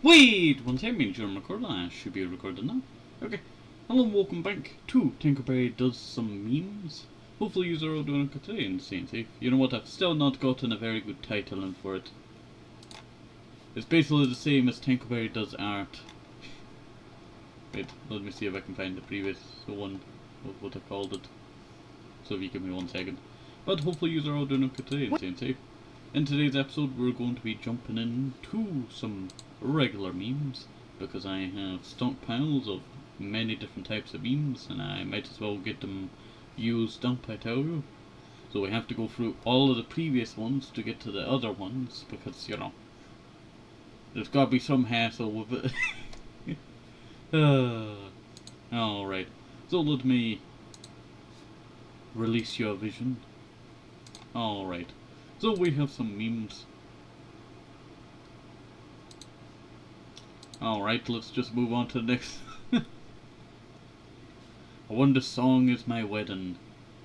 Wait! One second, you're recording. I should be recording now. Okay. Hello and welcome back to Tinkerberry Does Some Memes. Hopefully you're all doing okay today and staying safe. You know what, I've still not gotten a very good title in for it. It's basically the same as Tinkerberry Does Art. Wait, let me see if I can find the previous one, what I called it. So if you give me 1 second. But hopefully you're all doing okay today and staying safe. In today's episode we're going to be jumping into some regular memes, because I have stockpiles of many different types of memes and I might as well get them used up, I tell you. So we have to go through all of the previous ones to get to the other ones, because, you know, there's gotta be some hassle with it. Alright, so let me release your vision. Alright, so we have some memes. Alright, let's just move on to the next. I wonder song is my wedding.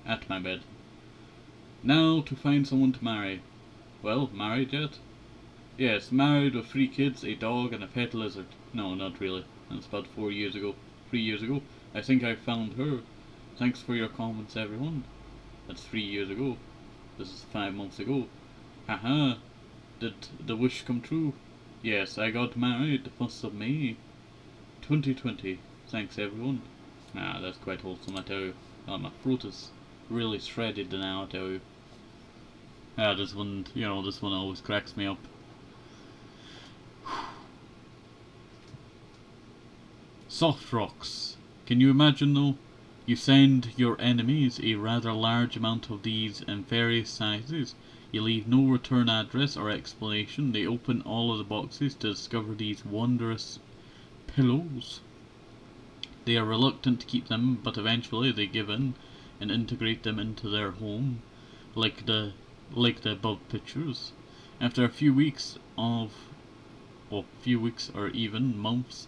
At my bed. Now to find someone to marry. Well, married yet? Yes, married with 3 kids, a dog and a pet lizard. No, not really. That's about 4 years ago. 3 years ago. I think I found her. Thanks for your comments, everyone. That's 3 years ago. This is 5 months ago. Haha. Did the wish come true? Yes, I got married the 1st of May 2020. Thanks, everyone. Nah, that's quite wholesome, I tell you. Oh, my throat is really shredded now, I tell you. This one, you know, this one always cracks me up. Soft rocks. Can you imagine, though? You send your enemies a rather large amount of these in various sizes. You leave no return address or explanation. They open all of the boxes to discover these wondrous pillows. They are reluctant to keep them, but eventually they give in and integrate them into their home, like the above pictures. After a few weeks or even months,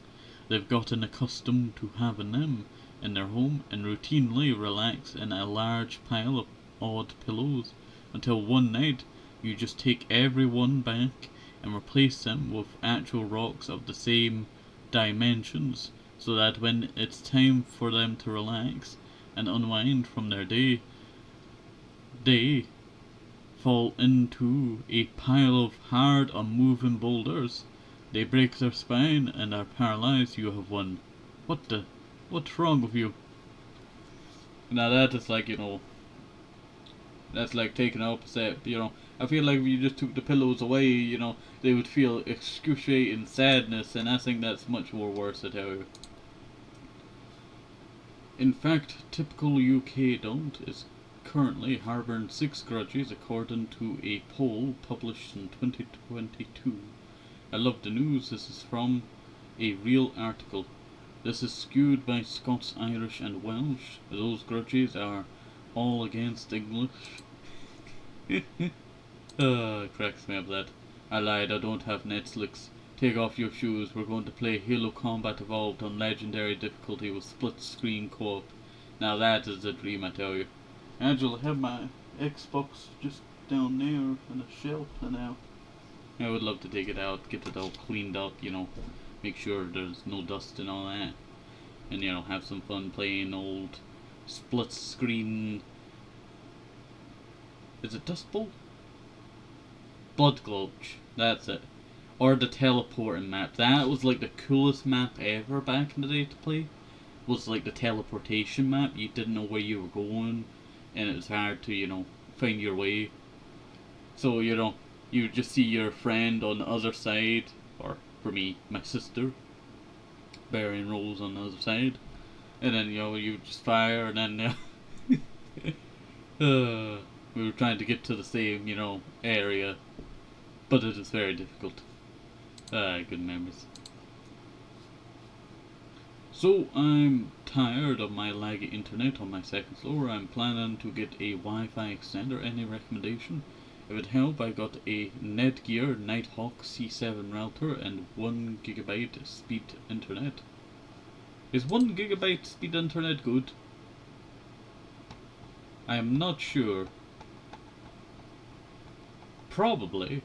they've gotten accustomed to having them in their home and routinely relax in a large pile of odd pillows, until one night you just take every one back and replace them with actual rocks of the same dimensions, so that when it's time for them to relax and unwind from their day, they fall into a pile of hard, unmoving boulders. They break their spine and are paralyzed. You have won. What's wrong with you? Now that is like, you know, that's like taking an opposite, you know. I feel like if you just took the pillows away, you know, they would feel excruciating sadness, and I think that's much more worse, I tell you. In fact, typical UK adult is currently harbouring 6 grudges according to a poll published in 2022. I love the news. This is from a real article. This is skewed by Scots, Irish and Welsh. Those grudges are all against English. It cracks me up that. I lied, I don't have Netflix. Take off your shoes, we're going to play Halo Combat Evolved on legendary difficulty with split screen co-op. Now that is a dream, I tell you. Angela, I have my Xbox just down there on a shelf now. I would love to take it out, get it all cleaned up, you know, make sure there's no dust and all that. And, you know, have some fun playing old split screen. Is it Dust Bowl? Blood Gulch, that's it. Or the teleporting map. That was like the coolest map ever back in the day to play. Was like the teleportation map. You didn't know where you were going, and it was hard to, you know, find your way. So, you know, you would just see your friend on the other side, or for me, my sister, burying rolls on the other side, and then, you know, you would just fire, and then we were trying to get to the same, you know, area, but it is very difficult. Good memories. So I'm tired of my laggy internet on my second floor. I'm planning to get a Wi-Fi extender. Any recommendation? If it help, I got a Netgear Nighthawk C7 router and 1 GB speed internet. Is 1 GB speed internet good? I am not sure. Probably.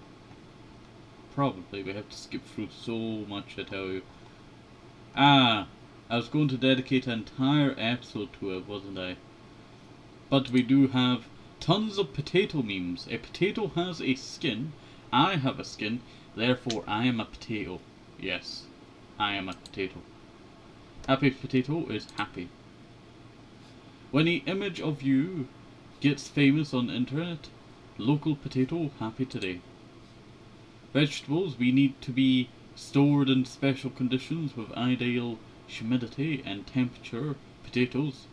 probably we have to skip through so much, I tell you. I was going to dedicate an entire episode to it, wasn't I? But we do have tons of potato memes. A potato has a skin. I have a skin. Therefore, I am a potato. Yes, I am a potato. Happy potato is happy. When the image of you gets famous on the internet, local potato happy today. Vegetables we need to be stored in special conditions with ideal humidity and temperature. Potatoes,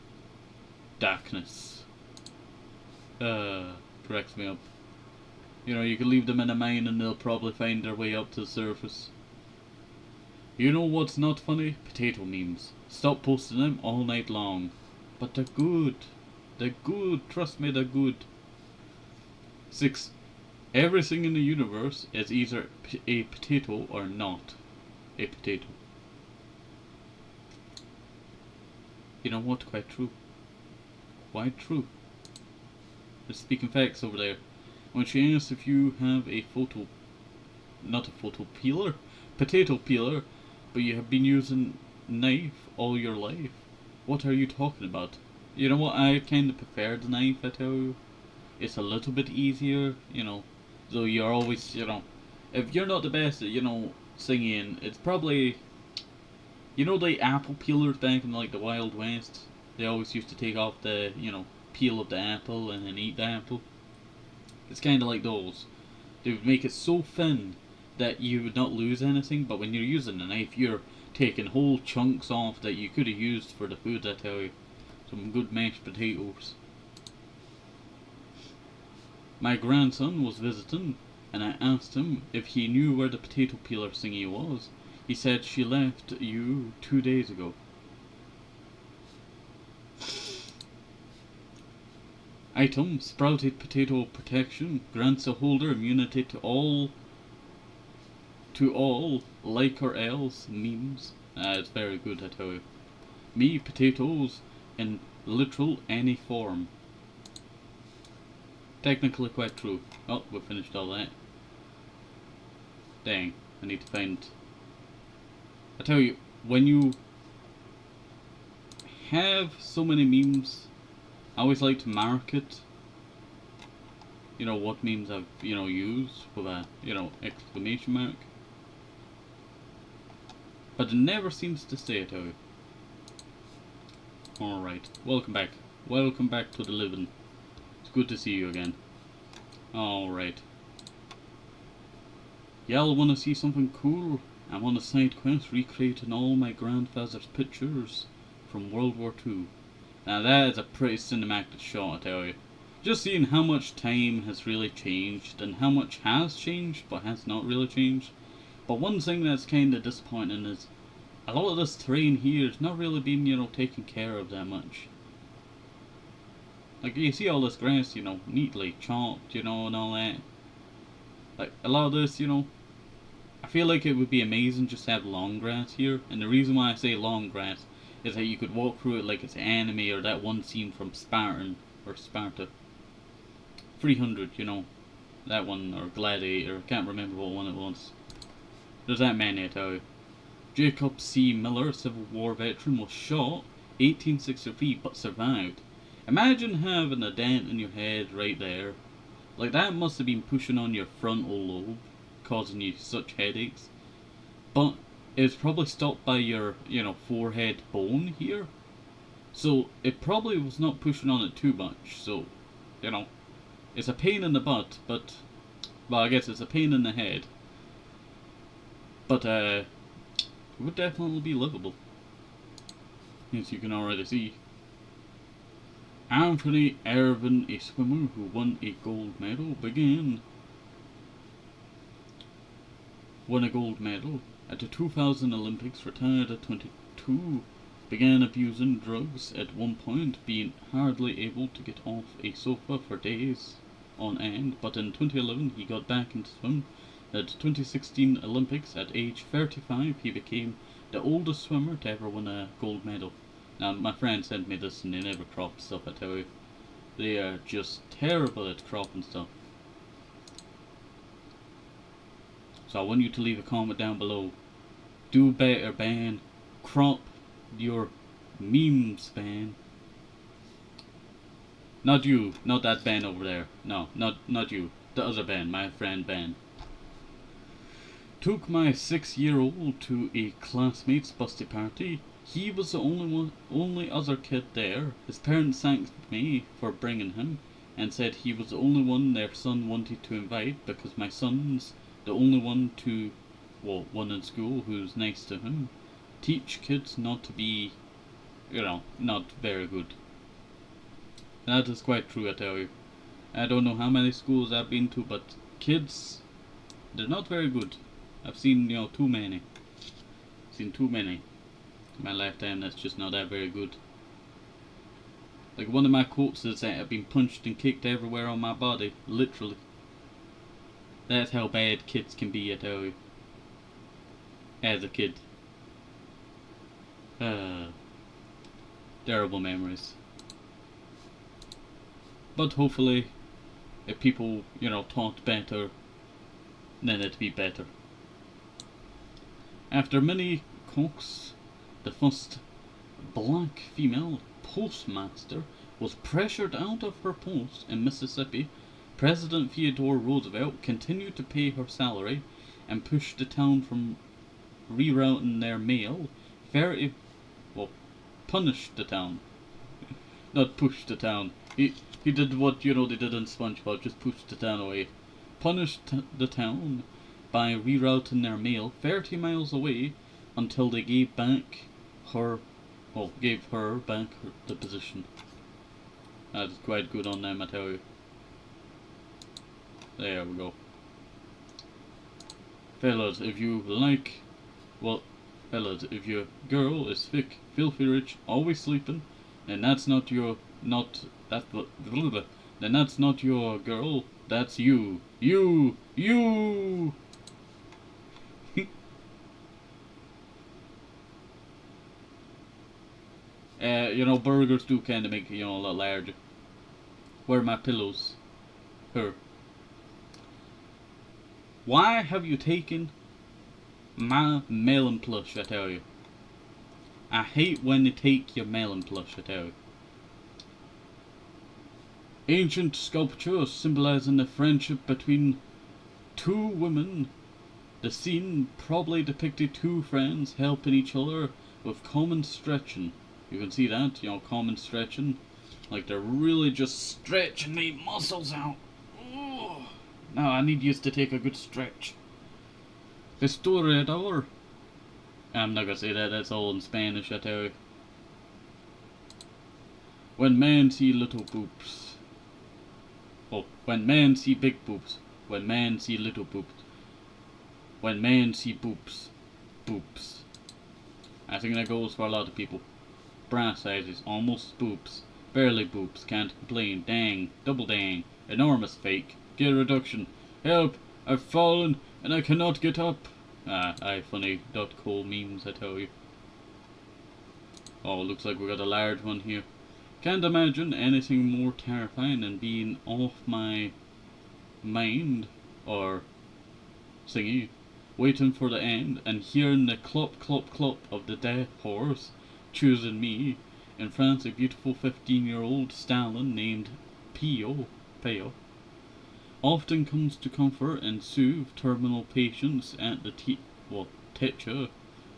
darkness. Cracks me up. You know, you can leave them in a mine and they'll probably find their way up to the surface. You know what's not funny? Potato memes. Stop posting them all night long. But they're good. They're good. Trust me, they're good. 6. Everything in the universe is either a potato or not a potato. You know what? Quite true. Quite true. They're speaking facts over there. When she asks if you have a potato peeler, but you have been using knife all your life, what are you talking about? You know what? I kind of prefer the knife, I tell you. It's a little bit easier, you know. Though you're always, you know, if you're not the best at, you know, singing, it's probably, you know, the apple peelers back in like the Wild West. They always used to take off the, you know, peel of the apple and then eat the apple. It's kind of like those. They would make it so thin that you would not lose anything, but when you're using a knife, you're taking whole chunks off that you could have used for the food, I tell you. Some good mashed potatoes. My grandson was visiting, and I asked him if he knew where the potato peeler thingy was. He said she left you 2 days ago. Item, sprouted potato protection, grants a holder immunity to all like or else memes. It's very good, I tell you. Me, potatoes, in literal any form. Technically quite true. Oh, we finished all that. Dang, I need to find... I tell you, when you have so many memes, I always like to mark it. You know, what memes I've, you know, used with a, you know, exclamation mark. But it never seems to stay, I tell you. Alright, welcome back. Welcome back to the living. It's good to see you again. Alright. Y'all wanna see something cool? I'm on a side quest recreating all my grandfather's pictures from World War II. Now that is a pretty cinematic shot, I tell you. Just seeing how much time has really changed, and how much has changed, but has not really changed. But one thing that's kinda disappointing is, a lot of this terrain here is not really being, you know, taken care of that much. Like, you see all this grass, you know, neatly chopped, you know, and all that. Like, a lot of this, you know, I feel like it would be amazing just to have long grass here. And the reason why I say long grass is that you could walk through it like it's anime, or that one scene from Sparta. 300, you know, that one, or Gladiator, I can't remember what one it was. There's that many, I tell you. Jacob C. Miller, Civil War veteran, was shot 1863 but survived. Imagine having a dent in your head right there. Like, that must have been pushing on your frontal lobe, causing you such headaches. But it was probably stopped by your, you know, forehead bone here. So it probably was not pushing on it too much. So, you know, it's a pain in the butt, but, well, I guess it's a pain in the head. But, it would definitely be livable. As you can already see. Anthony Irvin, a swimmer who won a gold medal, won a gold medal at the 2000 Olympics, retired at 22, began abusing drugs at one point, being hardly able to get off a sofa for days on end, but in 2011 he got back into swim. At 2016 Olympics, at age 35, he became the oldest swimmer to ever win a gold medal. Now, my friend sent me this and they never crop stuff, I tell you. They are just terrible at cropping stuff. So I want you to leave a comment down below. Do better, ban. Crop your memes, ban. Not you, not that Ben over there. No, not you. The other Ben, my friend Ben. Took my 6-year-old to a classmate's birthday party. He was the only other kid there. His parents thanked me for bringing him and said he was the only one their son wanted to invite because my son's the only one in school who's nice to him. Teach kids not to be, not very good. That is quite true, I tell you. I don't know how many schools I've been to, but kids, they're not very good. I've seen, too many. Seen too many in my lifetime that's just not that very good. Like one of my quotes is that I've been punched and kicked everywhere on my body, literally. That's how bad kids can be, I tell you. As a kid. Terrible memories. But hopefully, if people, taught better, then it'd be better. After many cocks, the first black female postmaster was pressured out of her post in Mississippi. President Theodore Roosevelt continued to pay her salary and pushed the town from rerouting their mail. Punished the town. Not pushed the town. He did what, they did in SpongeBob, just pushed the town away. Punished the town by rerouting their mail 30 miles away until they gave her back the position. That's quite good on them, I tell you. There we go. Fellas, if your girl is thick, filthy rich, always sleeping, then that's not your girl, that's you. You! Burgers do kind of make, a lot larger. Where are my pillows? Here. Why have you taken my melon plush, I tell you? I hate when they take your melon plush, I tell you. Ancient sculpture symbolizing the friendship between two women. The scene probably depicted two friends helping each other with common stretching. You can see that, common stretching. Like they're really just stretching their muscles out. Ooh. Now I need you to take a good stretch. Historiador. I'm not gonna say that, that's all in Spanish, I tell you. When men see little boobs. When men see big boobs. When men see little boobs. When men see boobs. Boobs. I think that goes for a lot of people. Bra sizes, almost boobs. Barely boobs, can't complain. Dang, double dang. Enormous fake. Get a reduction. Help, I've fallen and I cannot get up. Funny.co memes, I tell you. Oh, looks like we got a large one here. Can't imagine anything more terrifying than being off my mind or thingy, waiting for the end and hearing the clop clop clop of the death horse choosing me. In France, a beautiful 15-year-old stallion named Pio often comes to comfort and soothe terminal patients at the Techa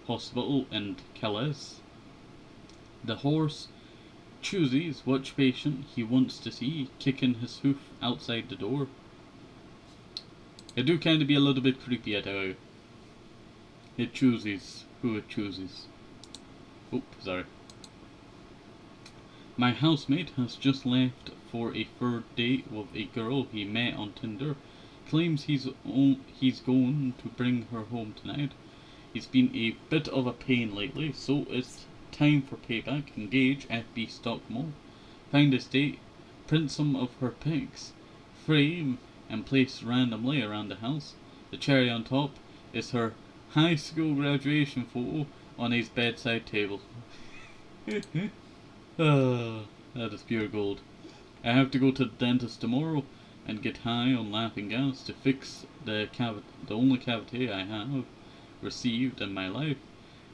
hospital in Calais. The horse chooses which patient he wants to see, kicking his hoof outside the door. It do kind of be a little bit creepy, I tell you. It chooses who it chooses. Oh, sorry. My housemate has just left for a third date with a girl he met on Tinder. Claims he's going to bring her home tonight. He's been a bit of a pain lately, so it's time for payback. Engage FB Stock Mall. Find a date, print some of her pics, frame and place randomly around the house. The cherry on top is her high school graduation photo on his bedside table. That is pure gold. I have to go to the dentist tomorrow. and get high on laughing gas to fix the only cavity I have received in my life.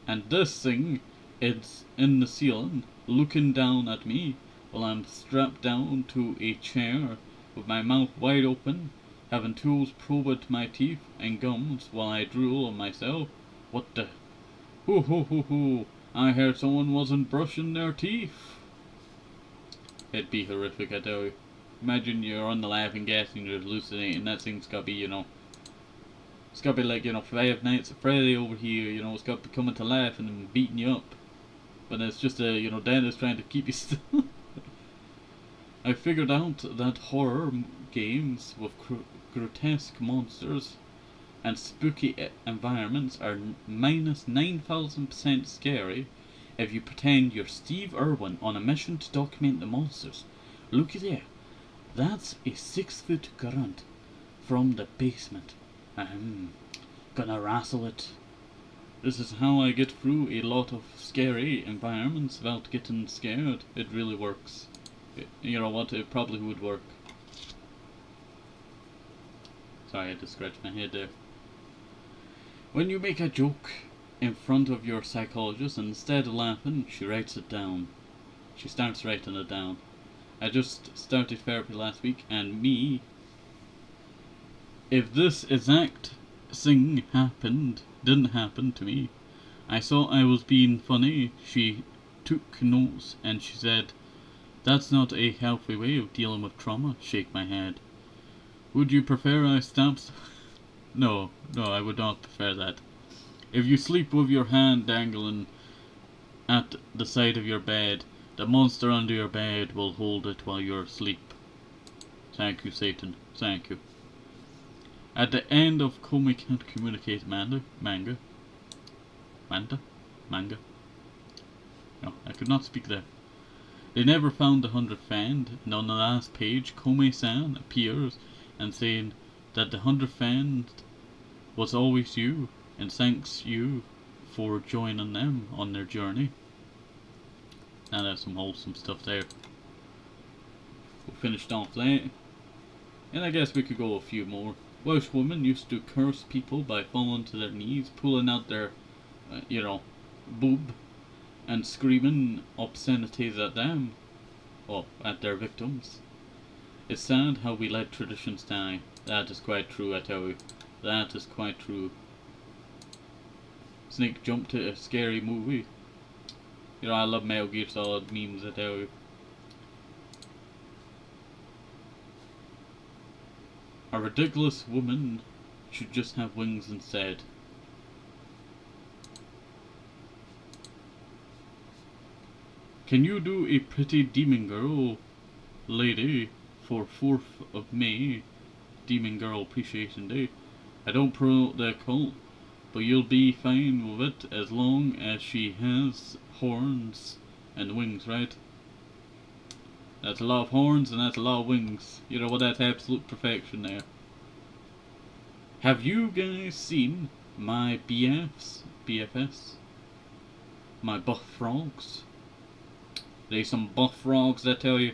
And this thing is in the ceiling, looking down at me while I'm strapped down to a chair with my mouth wide open, having tools probed my teeth and gums while I drool on myself. What the? Hoo hoo hoo hoo! I heard someone wasn't brushing their teeth. It'd be horrific, I tell you. Imagine you're on the laughing gas and you're hallucinating. That thing's gotta be, it's gotta be like, Five Nights at Freddy over here, it's gotta be coming to life and then beating you up. But it's just a, dentist trying to keep you still. I figured out that horror games with grotesque monsters and spooky environments are minus 9,000% scary if you pretend you're Steve Irwin on a mission to document the monsters. Looky there. That's a 6-foot grunt from the basement. I'm gonna wrestle it. This is how I get through a lot of scary environments without getting scared. It really works. You know what? It probably would work. Sorry, I had to scratch my head there. When you make a joke in front of your psychologist, and instead of laughing, she writes it down. She starts writing it down. I just started therapy last week, and if this exact thing didn't happen to me, I thought I was being funny. She took notes, and she said, "That's not a healthy way of dealing with trauma." Shake my head. Would you prefer I stamp? No, I would not prefer that. If you sleep with your hand dangling at the side of your bed, the monster under your bed will hold it while you're asleep. Thank you, Satan. Thank you. At the end of Comey Can't Communicate manga. No, I could not speak there. They never found the 100th friend, and on the last page, Comey-san appears and saying that the 100th friend was always you, and thanks you for joining them on their journey. Now that's some wholesome stuff there. We finished off that. And I guess we could go a few more. Welsh women used to curse people by falling to their knees, pulling out their, boob, and screaming obscenities at them. Well, at their victims. It's sad how we let traditions die. That is quite true, I tell you. That is quite true. Snake jumped to a scary movie. I love Metal Gear Solid memes, I tell you. A ridiculous woman should just have wings instead. Can you do a pretty demon girl, lady, for 4th of May, Demon Girl Appreciation Day? I don't promote the cult, but you'll be fine with it as long as she has horns and wings, right? That's a lot of horns and that's a lot of wings. That's absolute perfection there. Have you guys seen my BFS? My buff frogs? They some buff frogs, I tell you.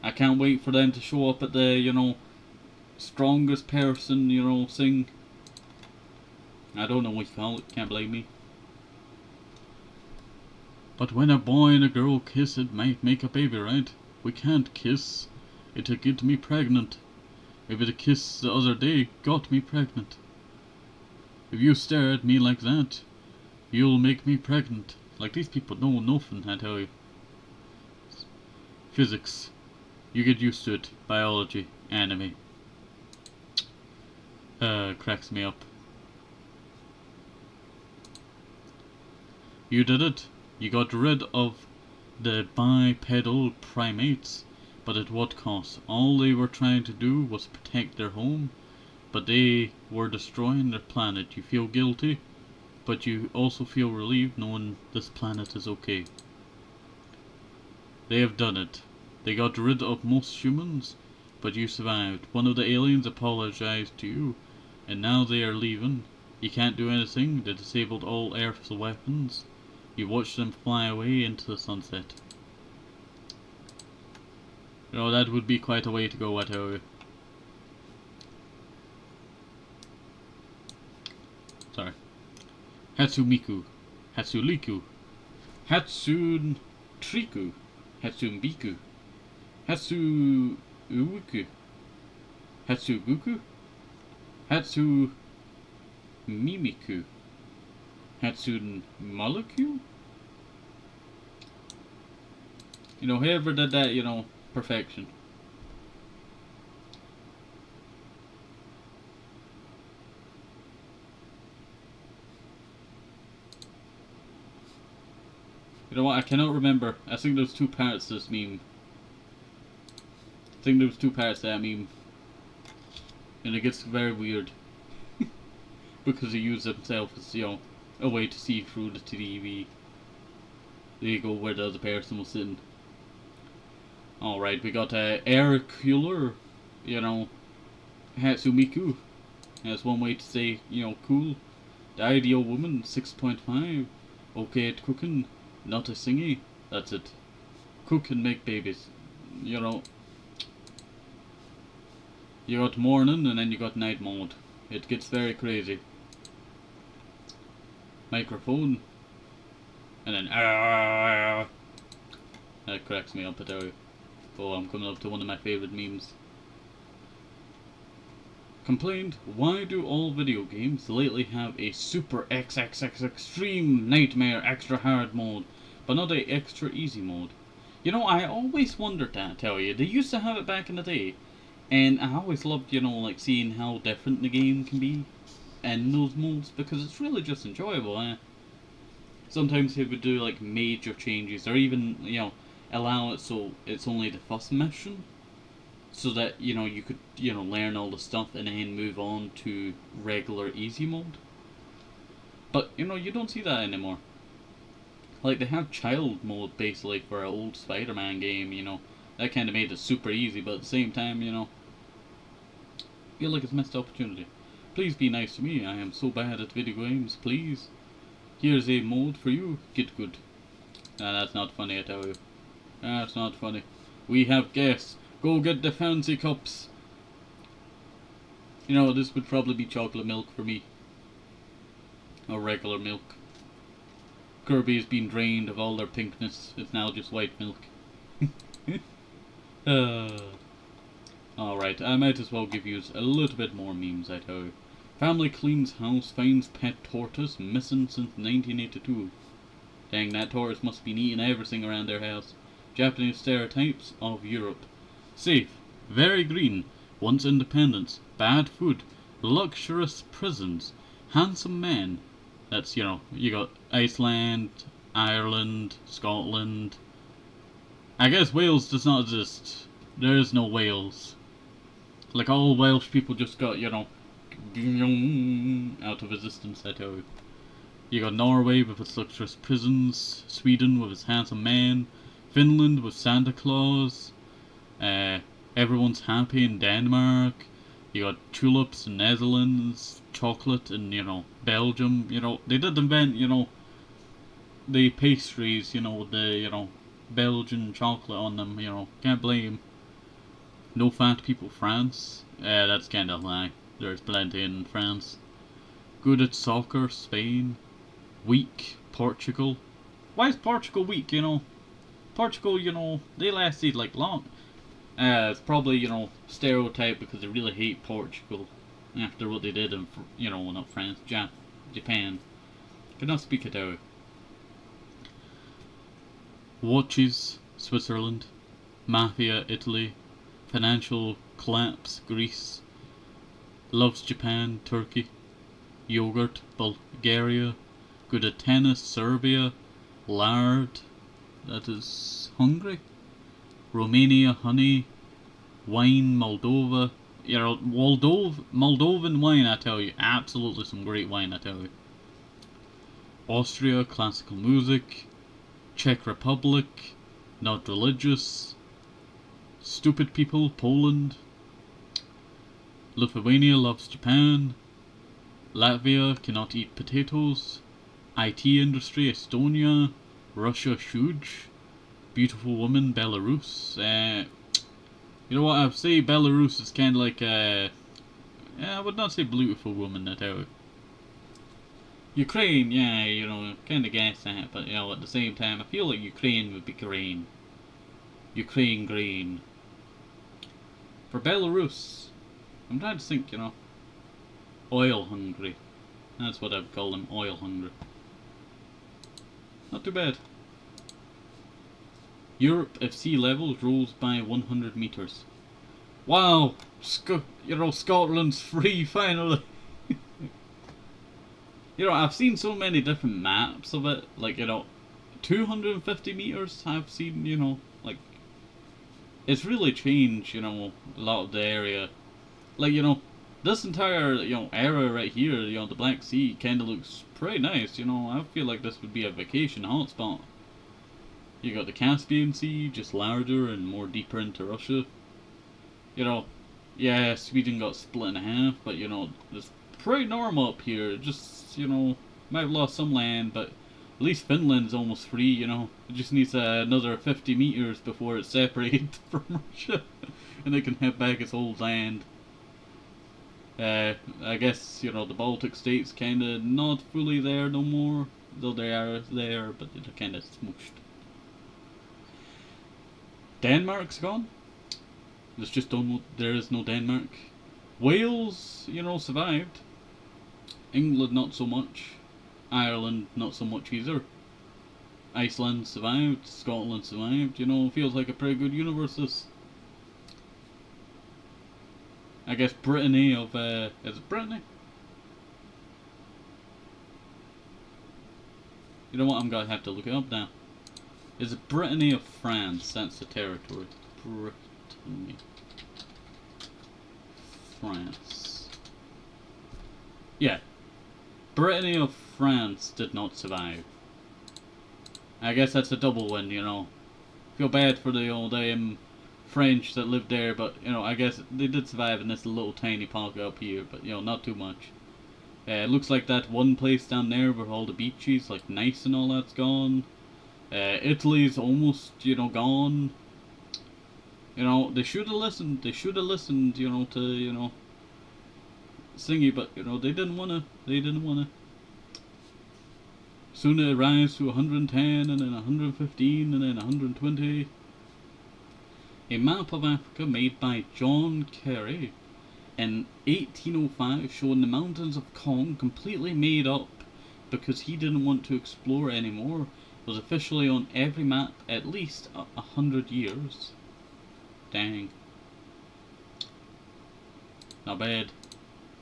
I can't wait for them to show up at the, strongest person, thing. I don't know what you call it, can't blame me. But when a boy and a girl kiss, it might make a baby, right? We can't kiss. It'll get me pregnant. If it kissed the other day, got me pregnant. If you stare at me like that, you'll make me pregnant. Like, these people know nothing, I tell you. Physics. You get used to it. Biology. Anime. Cracks me up. You did it. You got rid of the bipedal primates, but at what cost? All they were trying to do was protect their home, but they were destroying their planet. You feel guilty, but you also feel relieved knowing this planet is okay. They have done it. They got rid of most humans, but you survived. One of the aliens apologized to you, and now they are leaving. You can't do anything. They disabled all Earth's weapons. You watch them fly away into the sunset. That would be quite a way to go, I tell you. Hatsumiku, Hatsuliku, Hatsun Triku, Hatsumbiku, Hatsu Uwuku, Hatsuguku, Hatsu Mimiku, Hatsun Maluku. You know, whoever did that, you know, perfection. You know what, I cannot remember. I think there's two parts to this meme. I think there was two parts to that meme. And it gets very weird. Because he used himself as, you know, a way to see through the TV. There you go, where the other person was sitting. Alright, we got air cooler, you know, Hatsumiku. That's one way to say, you know, cool. The ideal woman, 6.5. Okay at cooking, not a singy. That's it. Cook and make babies. You know. You got morning and then you got night mode. It gets very crazy. Microphone. And then that cracks me up, I tell you. Oh, I'm coming up to one of my favourite memes. Complained, why do all video games lately have a super XXX extreme nightmare extra hard mode, but not a extra easy mode? You know, I always wondered that, I tell you. They used to have it back in the day, and I always loved, you know, like seeing how different the game can be in those modes, because it's really just enjoyable, eh? Sometimes they would do like major changes, or even, you know, allow it so it's only the first mission, so that, you know, you could, you know, learn all the stuff and then move on to regular easy mode. But, you know, you don't see that anymore. Like, they have child mode, basically, for an old Spider-Man game, you know. That kind of made it super easy, but at the same time, you know, I feel like it's missed opportunity. Please be nice to me, I am so bad at video games, please. Here's a mode for you, get good. Nah, that's not funny, I tell you. That's not funny. We have guests. Go get the fancy cups. You know, this would probably be chocolate milk for me. Or regular milk. Kirby has been drained of all their pinkness. It's now just white milk. Alright, I might as well give you a little bit more memes, I tell you. Family cleans house, finds pet tortoise missing since 1982. Dang, that tortoise must have been eating everything around their house. Japanese stereotypes of Europe. Safe, very green, wants independence, bad food, luxurious prisons, handsome men. That's, you know, you got Iceland, Ireland, Scotland. I guess Wales does not exist. There is no Wales. Like, all Welsh people just got, you know, out of existence, I tell you. You got Norway with its luxurious prisons, Sweden with its handsome men, Finland with Santa Claus, everyone's happy in Denmark, you got tulips in Netherlands, chocolate in, you know, Belgium. You know, they did invent, you know, the pastries, you know, the, you know, Belgian chocolate on them, you know, can't blame. No fat people, France, that's kinda a lie, there's plenty in France. Good at soccer, Spain. Weak, Portugal. Why is Portugal weak, you know? Portugal, you know, they lasted like long. It's probably, you know, stereotype because they really hate Portugal after what they did in, you know, not France, Japan. Cannot speak it out. Watches, Switzerland. Mafia, Italy. Financial collapse, Greece. Loves Japan, Turkey. Yogurt, Bulgaria. Good at tennis, Serbia. Lard, that is Hungary. Romania, honey. Wine, Moldova. You know, Moldovan wine, I tell you. Absolutely some great wine, I tell you. Austria, classical music. Czech Republic, not religious. Stupid people, Poland. Lithuania loves Japan. Latvia cannot eat potatoes. IT industry, Estonia. Russia, huge. Beautiful woman, Belarus. You know what, I'd say Belarus is kind of like I would not say beautiful woman, I tell you. Ukraine, yeah, kind of guess that, but at the same time, I feel like Ukraine would be green. Ukraine green. For Belarus, I'm trying to think, oil hungry. That's what I'd call them, oil hungry. Not too bad. Europe, if sea levels rose by 100 meters. Wow! Scotland's free finally! I've seen so many different maps of it. Like, 250 meters I've seen, like, it's really changed, a lot of the area. Like, this entire, area right here, the Black Sea kind of looks pretty nice, I feel like this would be a vacation hotspot. You got the Caspian Sea, just larger and more deeper into Russia. Yeah, Sweden got split in half, but, it's pretty normal up here. Just, might have lost some land, but at least Finland's almost free, It just needs another 50 meters before it's separated from Russia. And it can have back its old land. I guess, the Baltic states kinda not fully there no more. Though they are there, but they're kinda smooshed. Denmark's gone. There is no Denmark. Wales, survived. England not so much. Ireland not so much either. Iceland survived. Scotland survived. Feels like a pretty good universe this. I guess Brittany of, is it Brittany? You know what, I'm gonna have to look it up now. Is it Brittany of France? That's the territory. Brittany. France. Yeah. Brittany of France did not survive. I guess that's a double win, Feel bad for the old French that lived there, but, I guess they did survive in this little tiny pocket up here, but, not too much. It looks like that one place down there where all the beaches, like Nice and all that's gone. Italy's almost, gone. They should have listened. They should have listened, to, Singy, but, they didn't wanna. They didn't wanna. Soon it rise to 110, and then 115, and then 120. A map of Africa made by John Kerry in 1805 showing the mountains of Kong completely made up because he didn't want to explore anymore was officially on every map at least 100 years. Dang. Not bad.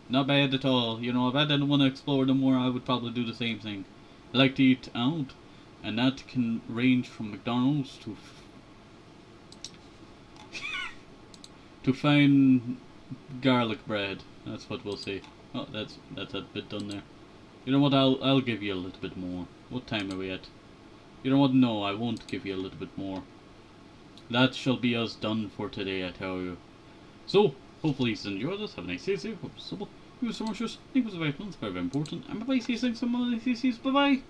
Not bad at all. If I didn't want to explore no more, I would probably do the same thing. I like to eat out, and that can range from McDonald's to fine garlic bread. That's what we'll say. Oh, that's a bit done there. You know what? I'll give you a little bit more. What time are we at? You know what? No, I won't give you a little bit more. That shall be us done for today, I tell you. So, hopefully you enjoyed this. Have a nice day. Hope it's simple. Thank you so much. Thank you so much. It's very important. And bye bye. See you soon. Bye bye.